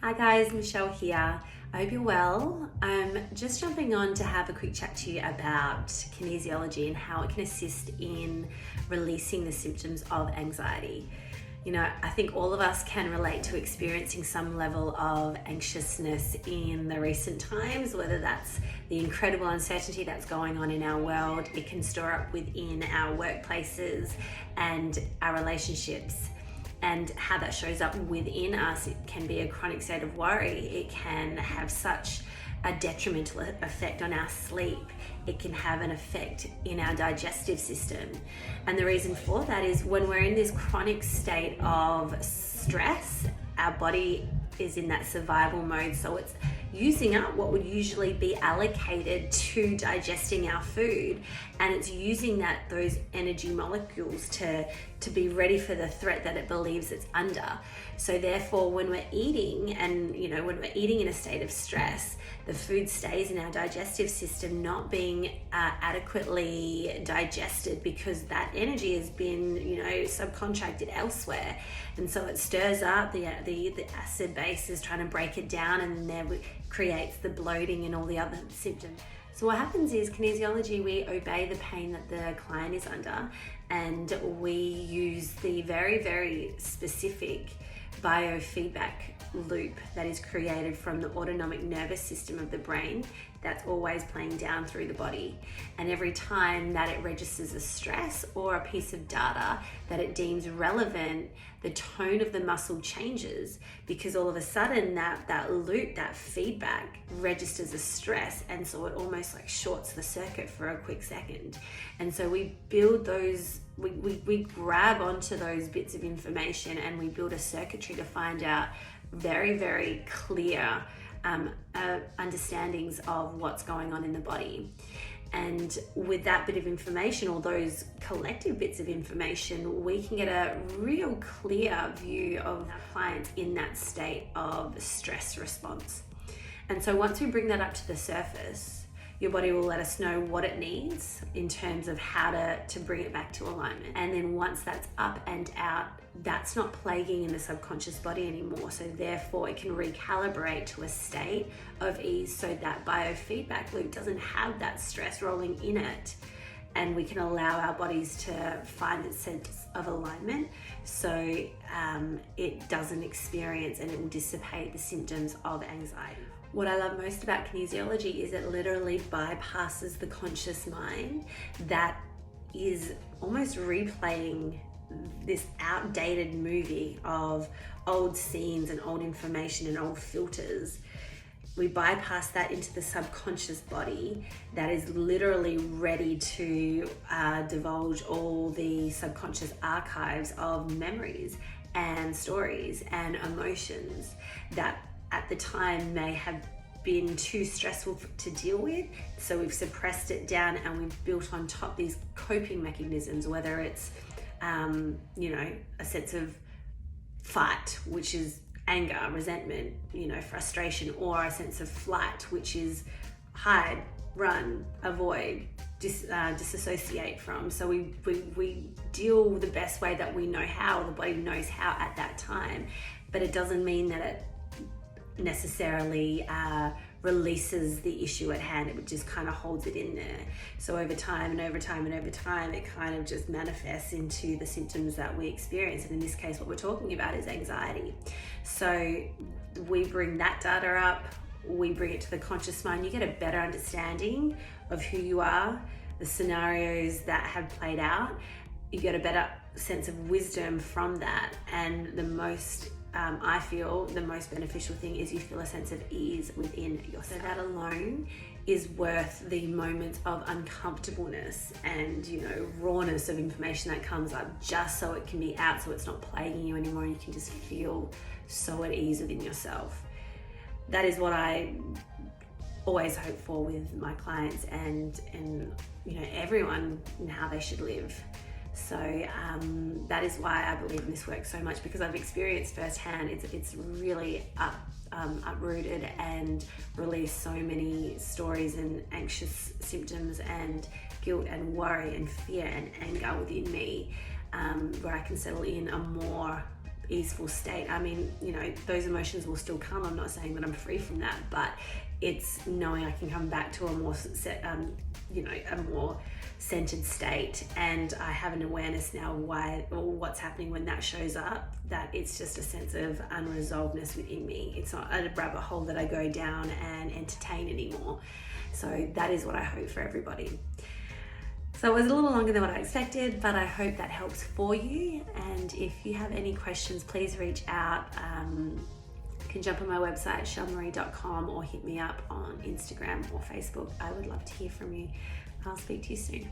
Hi guys, Michelle here. I hope you're well. I'm just jumping on to have a quick chat to you about kinesiology and how it can assist in releasing the symptoms of anxiety. You know, I think all of us can relate to experiencing some level of anxiousness in the recent times, whether that's the incredible uncertainty that's going on in our world. It can store up within our workplaces and our relationships. And how that shows up within us, it can be a chronic state of worry. It can have such a detrimental effect on our sleep. It can have an effect in our digestive system. And the reason for that is when we're in this chronic state of stress, our body is in that survival mode. So it's using up what would usually be allocated to digesting our food, and it's using those energy molecules to be ready for the threat that it believes it's under. So therefore, when we're eating, and when we're eating in a state of stress, the food stays in our digestive system not being adequately digested because that energy has been subcontracted elsewhere, and so it stirs up the acid base is trying to break it down, and then there creates the bloating and all the other symptoms. So what happens is, kinesiology, we obey the pain that the client is under, and we use the very, very specific biofeedback loop that is created from the autonomic nervous system of the brain that's always playing down through the body. And every time that it registers a stress or a piece of data that it deems relevant, the tone of the muscle changes, because all of a sudden that loop, that feedback registers a stress, and so it almost like shorts the circuit for a quick second. And so we build those, we grab onto those bits of information, and we build a circuitry to find out very, very clear understandings of what's going on in the body. And with that bit of information, or those collective bits of information, we can get a real clear view of our clients in that state of stress response. And so once we bring that up to the surface, your body will let us know what it needs in terms of how to bring it back to alignment. And then once that's up and out, that's not plaguing in the subconscious body anymore. So therefore it can recalibrate to a state of ease, so that biofeedback loop doesn't have that stress rolling in it. And we can allow our bodies to find its sense of alignment, so it doesn't experience, and it will dissipate the symptoms of anxiety. What I love most about kinesiology is it literally bypasses the conscious mind that is almost replaying this outdated movie of old scenes and old information and old filters. We bypass that into the subconscious body that is literally ready to divulge all the subconscious archives of memories and stories and emotions that at the time may have been too stressful to deal with. So we've suppressed it down, and we've built on top these coping mechanisms, whether it's a sense of fight, which is anger, resentment, frustration, or a sense of flight, which is hide, run, avoid, disassociate from. So we deal the best way that we know how, the body knows how at that time, but it doesn't mean that it necessarily releases the issue at hand. It just kind of holds it in there. So over time and over time and over time, it kind of just manifests into the symptoms that we experience. And in this case, what we're talking about is anxiety. So we bring that data up, we bring it to the conscious mind. You get a better understanding of who you are, the scenarios that have played out. You get a better sense of wisdom from that. And I feel the most beneficial thing is you feel a sense of ease within yourself. So that alone is worth the moments of uncomfortableness and rawness of information that comes up, just so it can be out, so it's not plaguing you anymore, and you can just feel so at ease within yourself. That is what I always hope for with my clients and everyone, and how they should live. So that is why I believe in this work so much, because I've experienced firsthand. It's really uprooted and released so many stories and anxious symptoms and guilt and worry and fear and anger within me, where I can settle in a more easeful state. I mean, you know, those emotions will still come. I'm not saying that I'm free from that, but it's knowing I can come back to a more a more centered state, and I have an awareness now what's happening when that shows up, that it's just a sense of unresolvedness within me. It's not a rabbit hole that I go down and entertain anymore. So that is what I hope for everybody. So it was a little longer than what I expected, but I hope that helps for you. And if you have any questions, please reach out. You can jump on my website, shelmarie.com, or hit me up on Instagram or Facebook. I would love to hear from you. I'll speak to you soon.